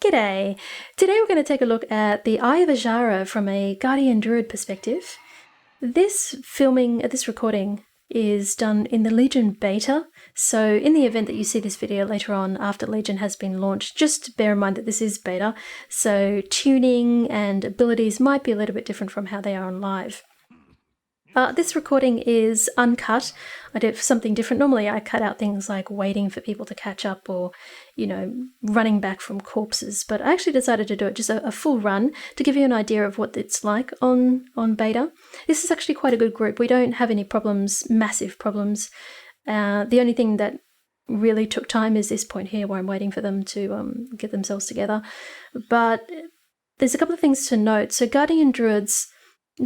G'day! Today we're going to take a look at the Eye of Azshara from a Guardian Druid perspective. This recording is done in the Legion beta, so in the event that you see this video later on after Legion has been launched, just bear in mind that this is beta, so tuning and abilities might be a little bit different from how they are on live. This recording is uncut. I did something different. Normally I cut out things like waiting for people to catch up or, running back from corpses, but I actually decided to do it just a full run to give you an idea of what it's like on beta. This is actually quite a good group. We don't have any problems, massive problems. The only thing that really took time is this point here where I'm waiting for them to get themselves together. But there's a couple of things to note. So Guardian Druids,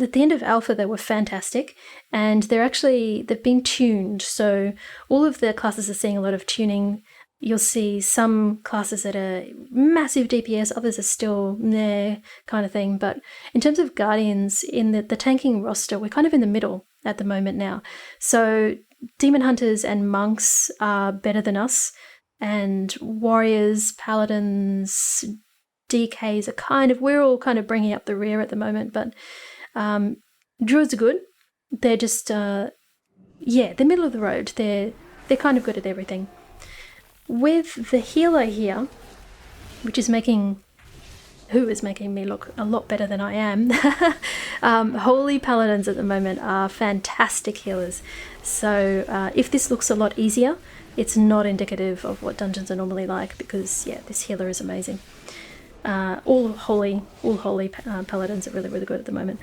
at the end of Alpha, they were fantastic, and they've been tuned. So all of the classes are seeing a lot of tuning. You'll see some classes that are massive DPS, others are still there kind of thing. But in terms of Guardians, in the tanking roster, we're kind of in the middle at the moment now. So Demon Hunters and Monks are better than us, and Warriors, Paladins, DKs we're all kind of bringing up the rear at the moment, but Druids are good. They're just, they're middle of the road. They're kind of good at everything. With the healer here, who is making me look a lot better than I am, Holy Paladins at the moment are fantastic healers. So if this looks a lot easier, it's not indicative of what dungeons are normally like, because, this healer is amazing. All holy paladins are really, really good at the moment.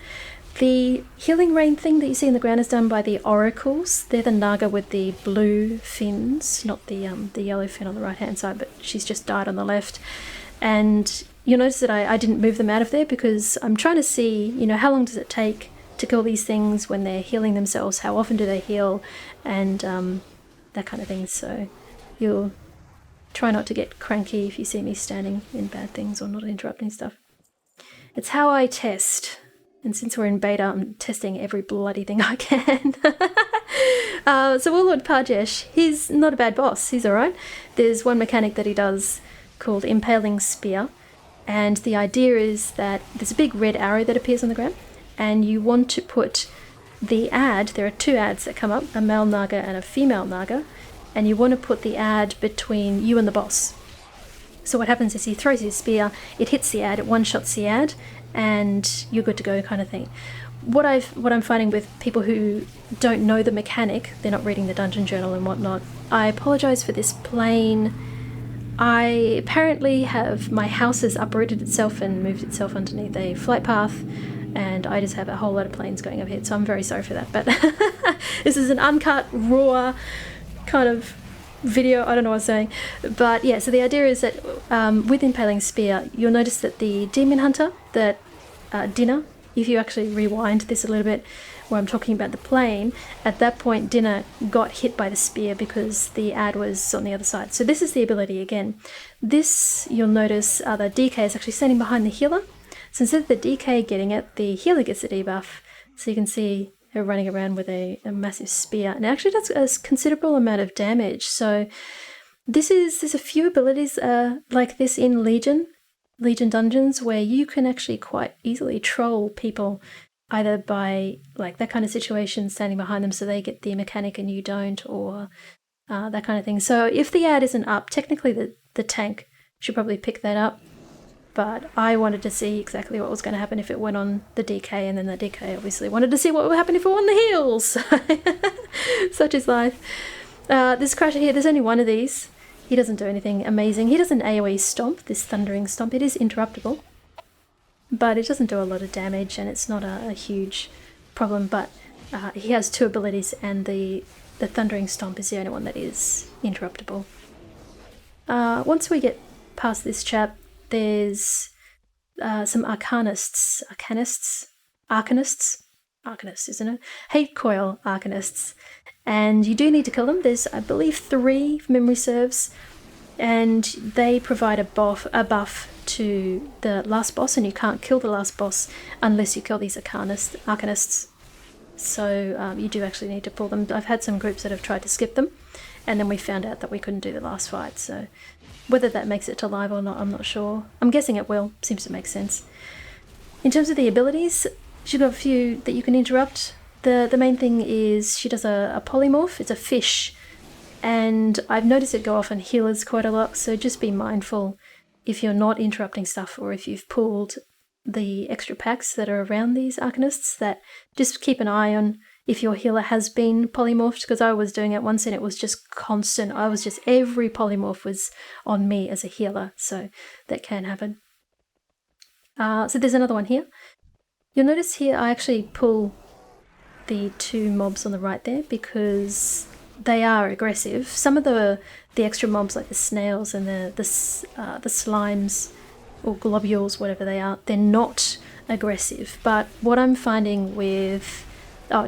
The healing rain thing that you see in the ground is done by the oracles. They're the Naga with the blue fins, not the yellow fin on the right hand side, but she's just died on the left. And you'll notice that I didn't move them out of there because I'm trying to see, how long does it take to kill these things when they're healing themselves? How often do they heal? And that kind of thing. So you'll try not to get cranky if you see me standing in bad things or not interrupting stuff. It's how I test. And since we're in beta, I'm testing every bloody thing I can. So Warlord Parjesh, he's not a bad boss. He's alright. There's one mechanic that he does called Impaling Spear. And the idea is that there's a big red arrow that appears on the ground. And you want to put the ad, there are two ads that come up, a male Naga and a female Naga. And you want to put the ad between you and the boss. So what happens is he throws his spear, it hits the ad, it one-shots the ad, and you're good to go kind of thing. What I'm finding with people who don't know the mechanic, they're not reading the dungeon journal and whatnot, I apologise for this plane. I apparently have, my house has uprooted itself and moved itself underneath a flight path, and I just have a whole lot of planes going overhead, so I'm very sorry for that. But this is an uncut, raw kind of video, I don't know what I'm saying, but so the idea is that with Impaling Spear, you'll notice that the Demon Hunter, that Dinner, if you actually rewind this a little bit where I'm talking about the plane, at that point Dinner got hit by the spear because the ad was on the other side. So this is the ability again. This, you'll notice, the DK is actually standing behind the healer, so instead of the DK getting it, the healer gets the debuff, so you can see her running around with a massive spear, and it actually does a considerable amount of damage. So there's a few abilities like this in Legion dungeons where you can actually quite easily troll people, either by like that kind of situation, standing behind them so they get the mechanic and you don't, or that kind of thing. So if the ad isn't up, technically the tank should probably pick that up. But I wanted to see exactly what was going to happen if it went on the DK, and then the DK obviously wanted to see what would happen if it went on the heals. Such is life. This Crasher here, there's only one of these. He doesn't do anything amazing. He does an AoE stomp, this thundering stomp. It is interruptible, but it doesn't do a lot of damage, and it's not a huge problem. But he has two abilities, and the thundering stomp is the only one that is interruptible. Once we get past this chap, there's some Arcanists, isn't it? Hatecoil Arcanists, and you do need to kill them. There's, I believe, 3, if memory serves, and they provide a buff to the last boss, and you can't kill the last boss unless you kill these Arcanists. So you do actually need to pull them. I've had some groups that have tried to skip them, and then we found out that we couldn't do the last fight, so Whether that makes it to live or not, I'm not sure. I'm guessing it will. Seems to make sense. In terms of the abilities, she's got a few that you can interrupt. The main thing is she does a polymorph. It's a fish. And I've noticed it go off on healers quite a lot, so just be mindful if you're not interrupting stuff or if you've pulled the extra packs that are around these Arcanists, that just keep an eye on if your healer has been polymorphed, because I was doing it once and it was just constant. Every polymorph was on me as a healer, so that can happen. So there's another one here. You'll notice here I actually pull the two mobs on the right there because they are aggressive. Some of the extra mobs, like the snails and the slimes or globules, whatever they are, they're not aggressive. But what I'm finding with...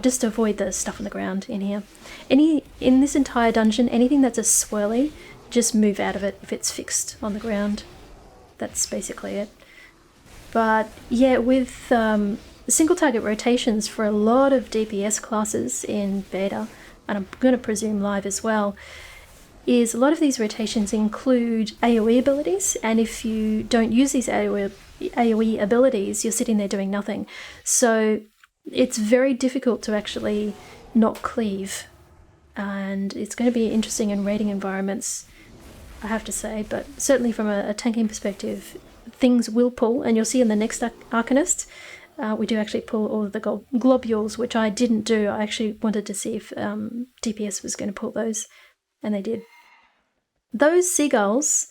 just to avoid the stuff on the ground in here. In this entire dungeon, anything that's a swirly, just move out of it if it's fixed on the ground. That's basically it. But yeah, with single target rotations for a lot of DPS classes in beta, and I'm going to presume live as well, is a lot of these rotations include AoE abilities, and if you don't use these AoE abilities, you're sitting there doing nothing. So it's very difficult to actually not cleave, and it's going to be interesting in raiding environments, I have to say, but certainly from a tanking perspective, things will pull, and you'll see in the next Arcanist, we do actually pull all of the globules, which I didn't do. I actually wanted to see if DPS was going to pull those, and they did. Those seagulls,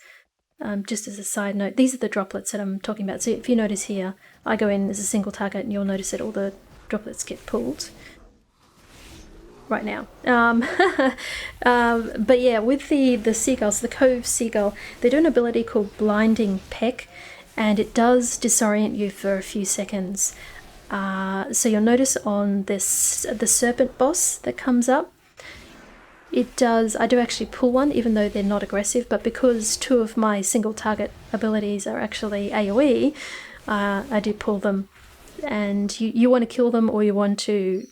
just as a side note, these are the droplets that I'm talking about. So if you notice here, I go in as a single target and you'll notice that all the droplets get pulled right now. But yeah, with the seagulls, the Cove Seagull, they do an ability called Blinding Peck, and it does disorient you for a few seconds. So you'll notice on the serpent boss that comes up, I do actually pull one, even though they're not aggressive, but because two of my single target abilities are actually AoE, I do pull them. And you want to kill them, or you want to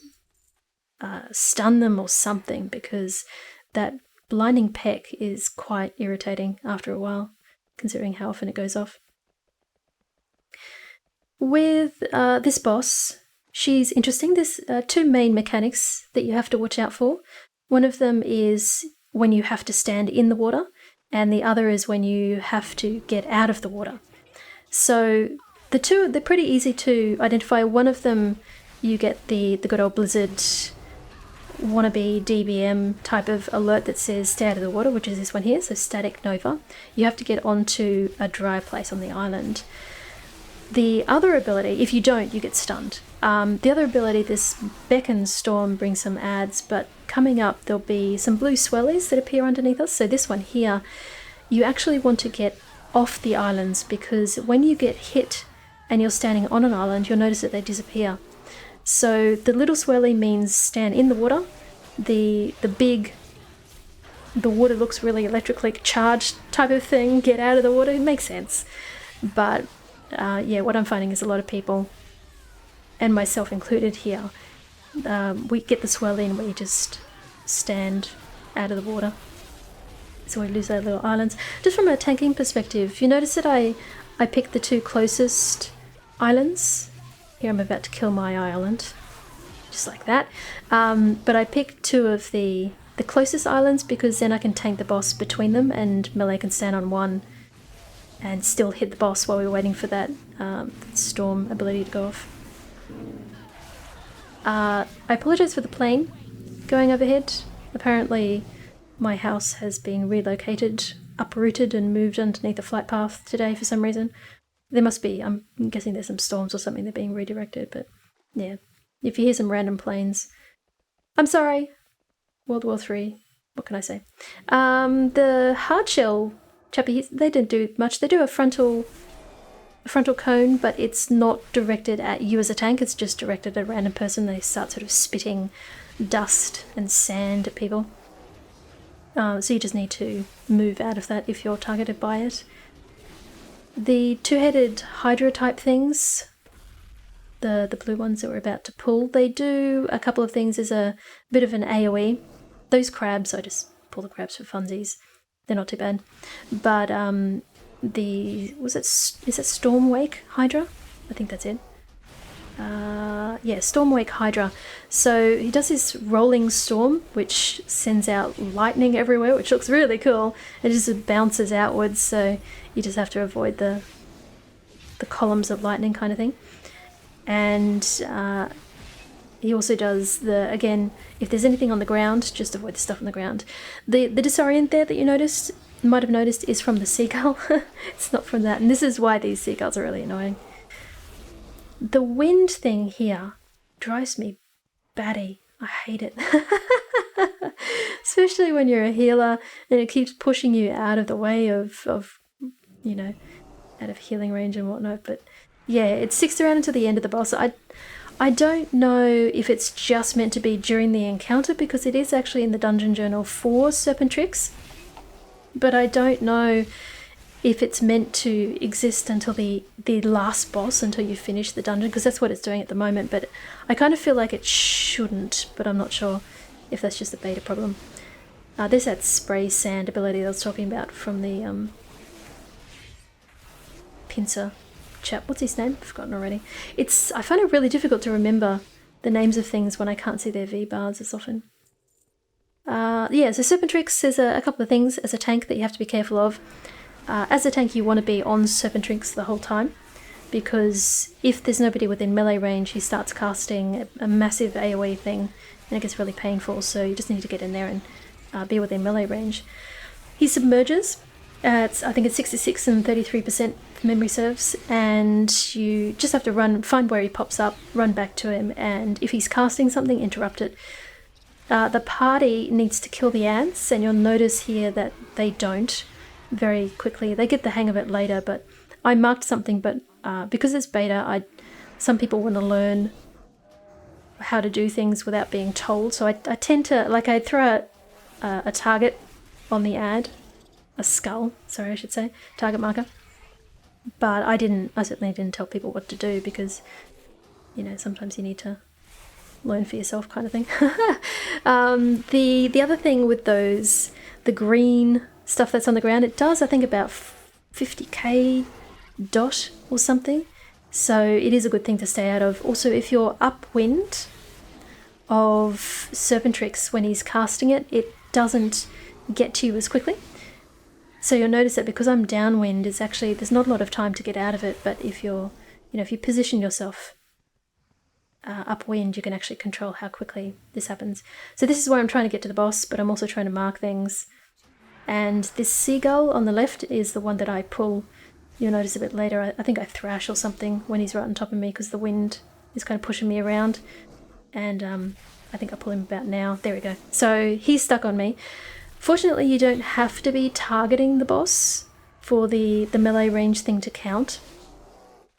stun them or something, because that blinding peck is quite irritating after a while, considering how often it goes off. With this boss, she's interesting. There's two main mechanics that you have to watch out for. One of them is when you have to stand in the water, and the other is when you have to get out of the water. So the two, they're pretty easy to identify. One of them, you get the good old Blizzard wannabe DBM type of alert that says stay out of the water, which is this one here, so Static Nova. You have to get onto a dry place on the island. The other ability, if you don't, you get stunned. The other ability, this Beckon Storm, brings some ads, but coming up there'll be some blue swellies that appear underneath us. So this one here, you actually want to get off the islands, because when you get hit and you're standing on an island, you'll notice that they disappear. So the little swirly means stand in the water. The water looks really electrically charged type of thing, get out of the water. It makes sense. But yeah, what I'm finding is a lot of people, and myself included here, we get the swell in where you just stand out of the water. So we lose our little islands. Just from a tanking perspective, you notice that I picked the two closest islands. Here I'm about to kill my island, just like that. But I picked two of the closest islands, because then I can tank the boss between them, and melee can stand on one and still hit the boss while we're waiting for that storm ability to go off. I apologise for the plane going overhead. Apparently my house has been relocated, uprooted and moved underneath the flight path today for some reason. There must be, I'm guessing there's some storms or something, they're being redirected, but yeah. If you hear some random planes, I'm sorry. World War III, what can I say? The hardshell chappy, they didn't do much. They do a frontal cone, but it's not directed at you as a tank, it's just directed at a random person. They start sort of spitting dust and sand at people. So you just need to move out of that if you're targeted by it. The two-headed Hydra type things, the blue ones that we're about to pull, they do a couple of things. There's a bit of an AoE. Those crabs, I just pull the crabs for funsies. they're not too bad. But is it Stormwake Hydra? I think that's it. Yeah, Stormwake Hydra. So he does this rolling storm, which sends out lightning everywhere, which looks really cool. It just bounces outwards, so you just have to avoid the columns of lightning kind of thing. And he also does again, if there's anything on the ground, just avoid the stuff on the ground. The disorient there that you might have noticed is from the seagull. It's not from that, and this is why these seagulls are really annoying. The wind thing here drives me batty. I hate it. Especially when you're a healer and it keeps pushing you out of the way of out of healing range and whatnot. But yeah, it sticks around until the end of the boss. I don't know if it's just meant to be during the encounter, because it is actually in the dungeon journal for Serpentrix. But I don't know if it's meant to exist until the last boss, until you finish the dungeon, because that's what it's doing at the moment. But I kind of feel like it shouldn't, but I'm not sure if that's just a beta problem. There's that spray sand ability that I was talking about from the pincer chap. What's his name? I've forgotten already. I find it really difficult to remember the names of things when I can't see their V-bars as often. Yeah, so Serpentrix, there's a couple of things as a tank that you have to be careful of. As a tank, you want to be on Serpentrix the whole time, because if there's nobody within melee range, he starts casting a massive AoE thing, and it gets really painful, so you just need to get in there and be within melee range. He submerges. I think it's 66 and 33% if memory serves, and you just have to find where he pops up, run back to him, and if he's casting something, interrupt it. The party needs to kill the ants, and you'll notice here that they don't very quickly. They get the hang of it later, but I marked something, but because it's beta, some people want to learn how to do things without being told, so I tend to, I throw a target on the ad, a skull, sorry I should say, target marker, but I certainly didn't tell people what to do, because, sometimes you need to learn for yourself kind of thing. The other thing with the green stuff that's on the ground, it does, I think, about 50k dot or something, so it is a good thing to stay out of. Also, if you're upwind of Serpentrix when he's casting it, it doesn't get to you as quickly. So you'll notice that because I'm downwind, there's not a lot of time to get out of it, but if you position yourself upwind, you can actually control how quickly this happens. So this is where I'm trying to get to the boss, but I'm also trying to mark things. And this seagull on the left is the one that I pull. You'll notice a bit later, I think I thrash or something when he's right on top of me, because the wind is kind of pushing me around. And I think I pull him about now. There we go. So he's stuck on me. Fortunately, you don't have to be targeting the boss for the melee range thing to count.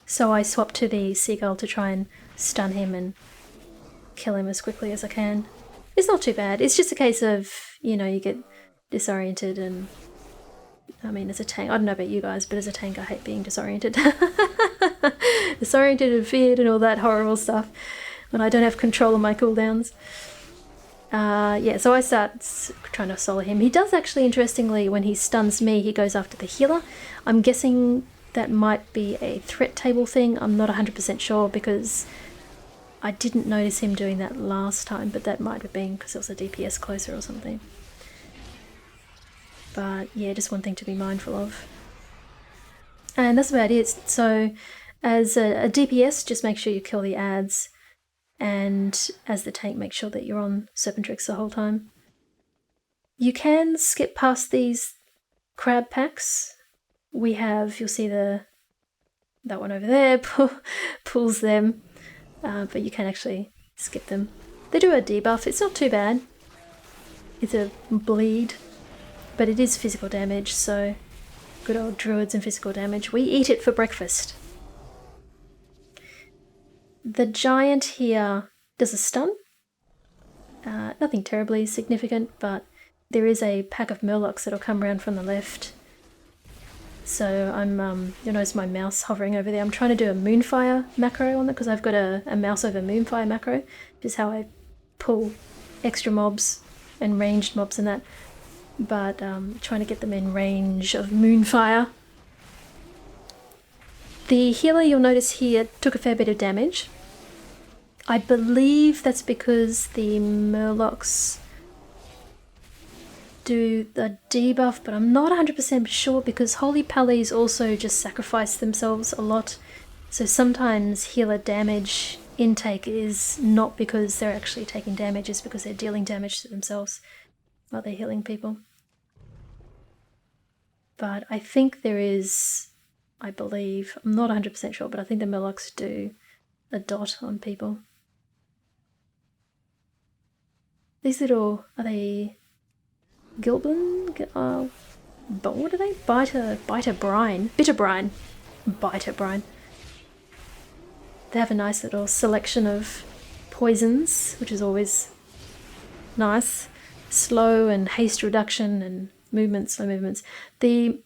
So I swap to the seagull to try and stun him and kill him as quickly as I can. It's not too bad. It's just a case of, you get disoriented, and I mean, as a tank, I don't know about you guys, but as a tank, I hate being disoriented. Disoriented and feared and all that horrible stuff when I don't have control of my cooldowns. Yeah, so I start trying to solo him. He does actually, interestingly, when he stuns me, he goes after the healer. I'm guessing that might be a threat table thing. I'm not 100% sure, because I didn't notice him doing that last time, but that might have been because it was a DPS closer or something. But yeah, just one thing to be mindful of. And that's about it. So as a DPS, just make sure you kill the ads. And as the tank, make sure that you're on Serpentrix the whole time. You can skip past these crab packs. You'll see that one over there pulls them. But you can actually skip them. They do a debuff. It's not too bad. It's a bleed. But it is physical damage, so good old druids and physical damage. We eat it for breakfast. The giant here does a stun. Nothing terribly significant, but there is a pack of murlocs that'll come around from the left. So you'll notice my mouse hovering over there. I'm trying to do a Moonfire macro on it, because I've got a mouse over Moonfire macro, which is how I pull extra mobs and ranged mobs and that. but trying to get them in range of Moonfire. The healer, you'll notice here, took a fair bit of damage. I believe that's because the Murlocs do the debuff, but I'm not 100% sure because Holy Pallies also just sacrifice themselves a lot. So sometimes healer damage intake is not because they're actually taking damage, it's because they're dealing damage to themselves while they're healing people. But I think there is, I believe, I'm not 100% sure, but I think the Murlocs do a dot on people. These little, are they Gilblin? But what are they? Biter brine. Bitter brine. Biter brine. They have a nice little selection of poisons, which is always nice. Slow and haste reduction and slow movements. The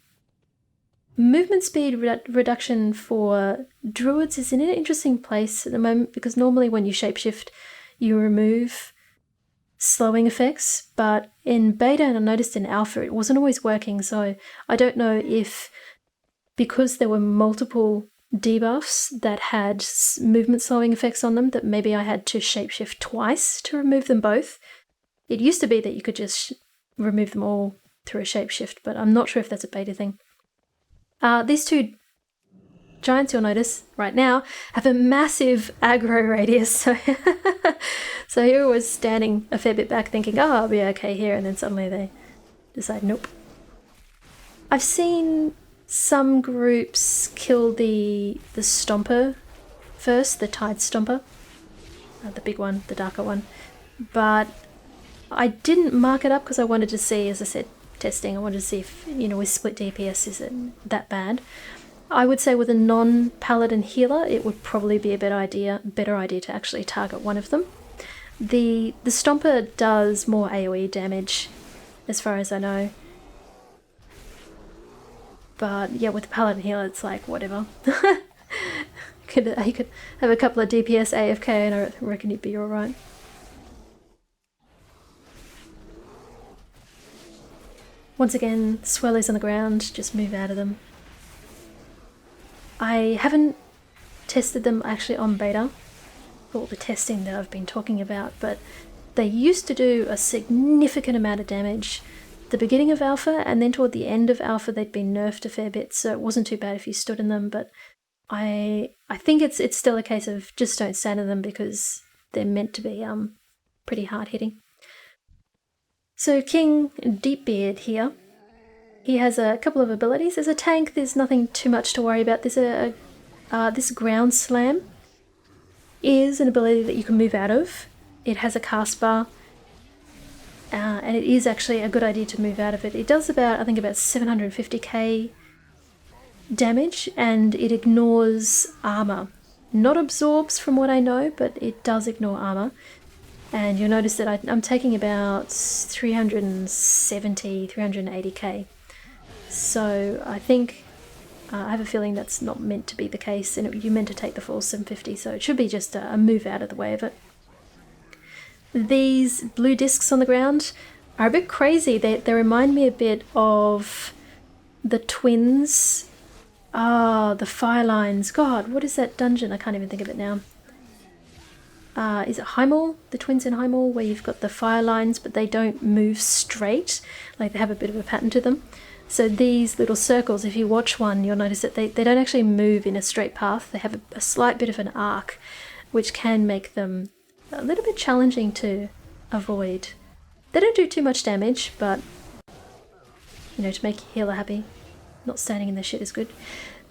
movement speed reduction for druids is in an interesting place at the moment because normally when you shapeshift, you remove slowing effects, but in beta and I noticed in alpha it wasn't always working, so I don't know if because there were multiple debuffs that had movement slowing effects on them that maybe I had to shapeshift twice to remove them both. It used to be that you could just remove them all through a shapeshift, but I'm not sure if that's a beta thing. These two giants you'll notice right now have a massive aggro radius, so here I was standing a fair bit back thinking, oh, I'll be okay here, and then suddenly they decide, nope. I've seen some groups kill the Stomper first, the Tide Stomper, the big one, the darker one, but I didn't mark it up because I wanted to see, as I said, testing, I wanted to see if, with split DPS, is it that bad? I would say with a non-paladin healer, it would probably be a better idea to actually target one of them. The Stomper does more AoE damage, as far as I know. But yeah, with the paladin healer, it's like, whatever. You could have a couple of DPS AFK and I reckon you'd be alright. Once again, swirlies on the ground, just move out of them. I haven't tested them actually on beta, all the testing that I've been talking about, but they used to do a significant amount of damage at the beginning of alpha, and then toward the end of alpha they'd been nerfed a fair bit, so it wasn't too bad if you stood in them, but I think it's still a case of just don't stand in them because they're meant to be pretty hard hitting. So King Deepbeard here, he has a couple of abilities. As a tank, there's nothing too much to worry about. There's this Ground Slam is an ability that you can move out of. It has a cast bar, and it is actually a good idea to move out of it. It does about 750k damage, and it ignores armor. Not absorbs from what I know, but it does ignore armor. And you'll notice that I'm taking about 370, 380k. So I think, I have a feeling that's not meant to be the case, and you're meant to take the full 750, so it should be just a move out of the way of it. These blue discs on the ground are a bit crazy. They remind me a bit of the twins. The fire lines. God, what is that dungeon? I can't even think of it now. Is it Heimel? The twins in Heimel, where you've got the fire lines, but they don't move straight. Like, they have a bit of a pattern to them. So these little circles, if you watch one, you'll notice that they don't actually move in a straight path. They have a slight bit of an arc, which can make them a little bit challenging to avoid. They don't do too much damage, but, to make your healer happy, not standing in the shit is good.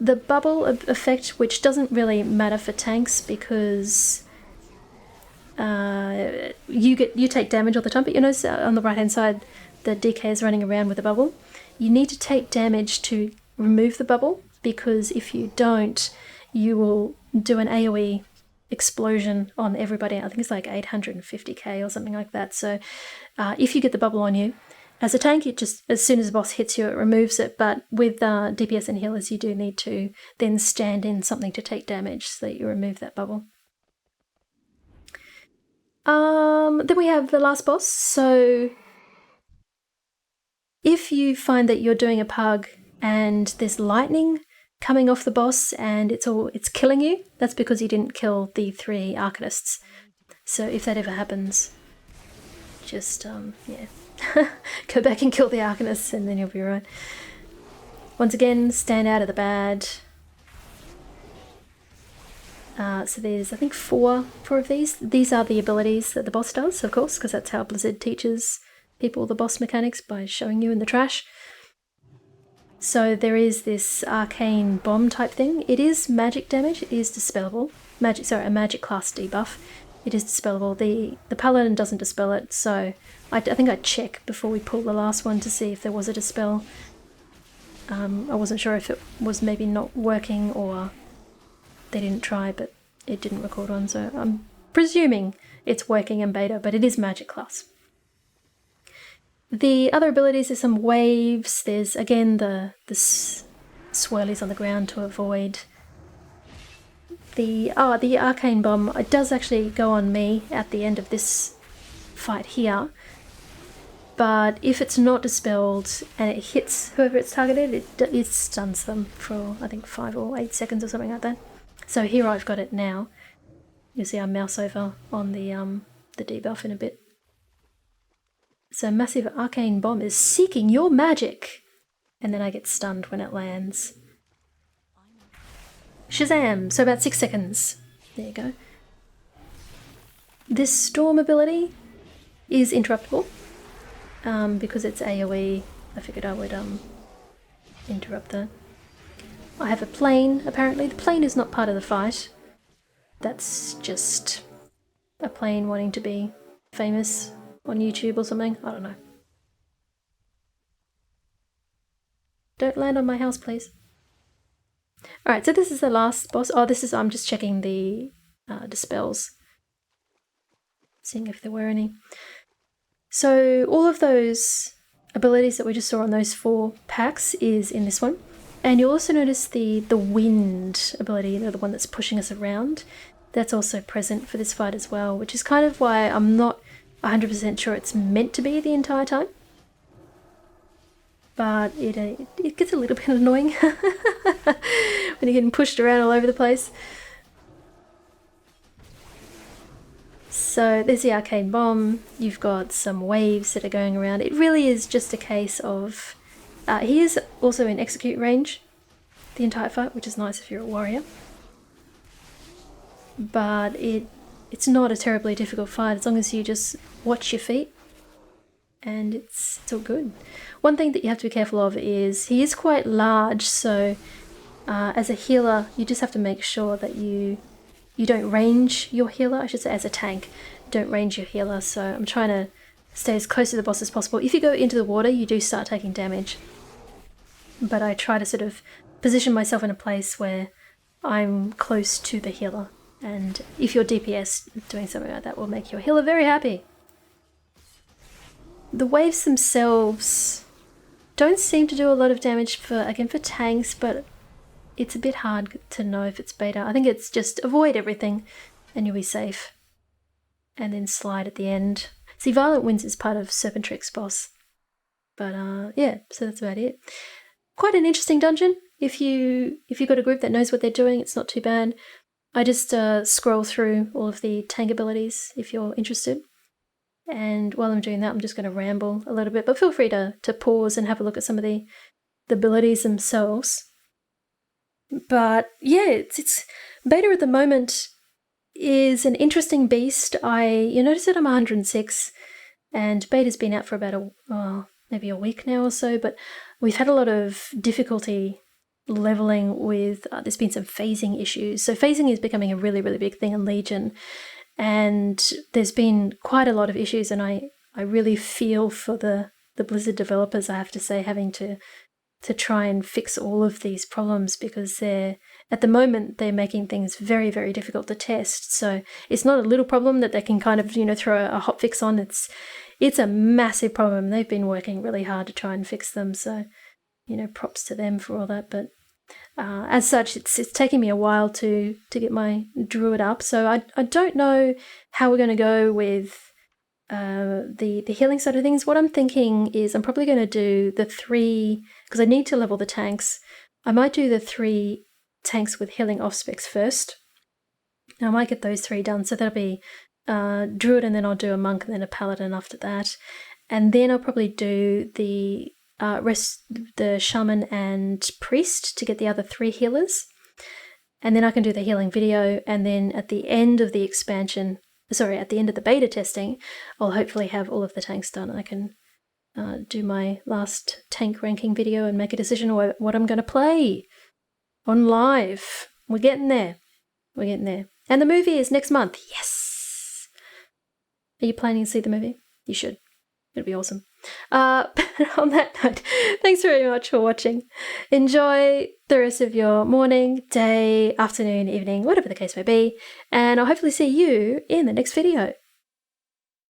The bubble effect, which doesn't really matter for tanks because you take damage all the time, but you notice on the right hand side the DK is running around with a bubble. You need to take damage to remove the bubble, because if you don't, you will do an AoE explosion on everybody. I think it's like 850k or something like that. So if you get the bubble on you, as a tank, it just, as soon as the boss hits you, it removes it. But with DPS and healers, you do need to then stand in something to take damage so that you remove that bubble. Then we have the last boss. So if you find that you're doing a pug and there's lightning coming off the boss and it's killing you, that's because you didn't kill the 3 Arcanists. So if that ever happens, just go back and kill the Arcanists and then you'll be right. Once again, stand out of the bad. So there's, I think, four of these. These are the abilities that the boss does, of course, because that's how Blizzard teaches people the boss mechanics, by showing you in the trash. So there is this arcane bomb type thing. It is magic damage. It is dispellable. A magic class debuff. It is dispellable. The paladin doesn't dispel it, so I think I'd check before we pull the last one to see if there was a dispel. I wasn't sure if it was maybe not working or they didn't try, but it didn't record one, so I'm presuming it's working in beta, but it is magic class. The other abilities, there's some waves. There's, again, the swirlies on the ground to avoid. The arcane bomb, it does actually go on me at the end of this fight here. But if it's not dispelled and it hits whoever it's targeted, it stuns them for, I think, 5 or 8 seconds or something like that. So here I've got it now. You'll see I mouse over on the debuff in a bit. So massive arcane bomb is seeking your magic. And then I get stunned when it lands. Shazam! So about 6 seconds. There you go. This storm ability is interruptible. Because it's AoE, I figured I would interrupt that. I have a plane, apparently. The plane is not part of the fight. That's just a plane wanting to be famous on YouTube or something. I don't know. Don't land on my house, please. Alright, so this is the last boss. Oh, I'm just checking the dispels. Seeing if there were any. So all of those abilities that we just saw on those 4 packs is in this one. And you'll also notice the wind ability, the one that's pushing us around. That's also present for this fight as well, which is kind of why I'm not 100% sure it's meant to be the entire time. But it gets a little bit annoying when you're getting pushed around all over the place. So there's the arcane bomb. You've got some waves that are going around. It really is just a case of... he is also in execute range the entire fight, which is nice if you're a warrior. But it's not a terribly difficult fight as long as you just watch your feet. And it's all good. One thing that you have to be careful of is he is quite large, so as a healer you just have to make sure that you don't range your healer. I should say as a tank, don't range your healer. So I'm trying to stay as close to the boss as possible. If you go into the water, you do start taking damage. But I try to sort of position myself in a place where I'm close to the healer. And if you're DPS, doing something like that will make your healer very happy. The waves themselves don't seem to do a lot of damage for tanks, but it's a bit hard to know if it's beta. I think it's just avoid everything and you'll be safe. And then slide at the end. See, Violent Winds is part of Serpentrix boss. But yeah, so that's about it. Quite an interesting dungeon. If you've got a group that knows what they're doing, it's not too bad. I just scroll through all of the tank abilities if you're interested. And while I'm doing that, I'm just going to ramble a little bit. But feel free to pause and have a look at some of the abilities themselves. But yeah, it's beta at the moment is an interesting beast. You notice that I'm 106 and beta's been out for about maybe a week now or so, but we've had a lot of difficulty leveling with, there's been some phasing issues. So phasing is becoming a really, really big thing in Legion, and there's been quite a lot of issues, and I really feel for the Blizzard developers, I have to say, having to try and fix all of these problems, because at the moment they're making things very, very difficult to test. So it's not a little problem that they can kind of, throw a hotfix on. It's a massive problem. They've been working really hard to try and fix them. So, props to them for all that. But as such, it's taking me a while to get my Druid up. So I don't know how we're going to go with the healing side of things, what I'm thinking is I'm probably going to do the 3, because I need to level the tanks. I might do the 3 tanks with healing off specs first. Now I might get those 3 done, so that'll be Druid, and then I'll do a Monk, and then a Paladin after that. And then I'll probably do the the Shaman and Priest to get the other 3 healers. And then I can do the healing video, and then at the end of the expansion, at the end of the beta testing, I'll hopefully have all of the tanks done. I can do my last tank ranking video and make a decision on what I'm going to play on live. We're getting there. We're getting there. And the movie is next month. Yes! Are you planning to see the movie? You should. It'll be awesome. But on that note, thanks very much for watching. Enjoy the rest of your morning, day, afternoon, evening, whatever the case may be, and I'll hopefully see you in the next video.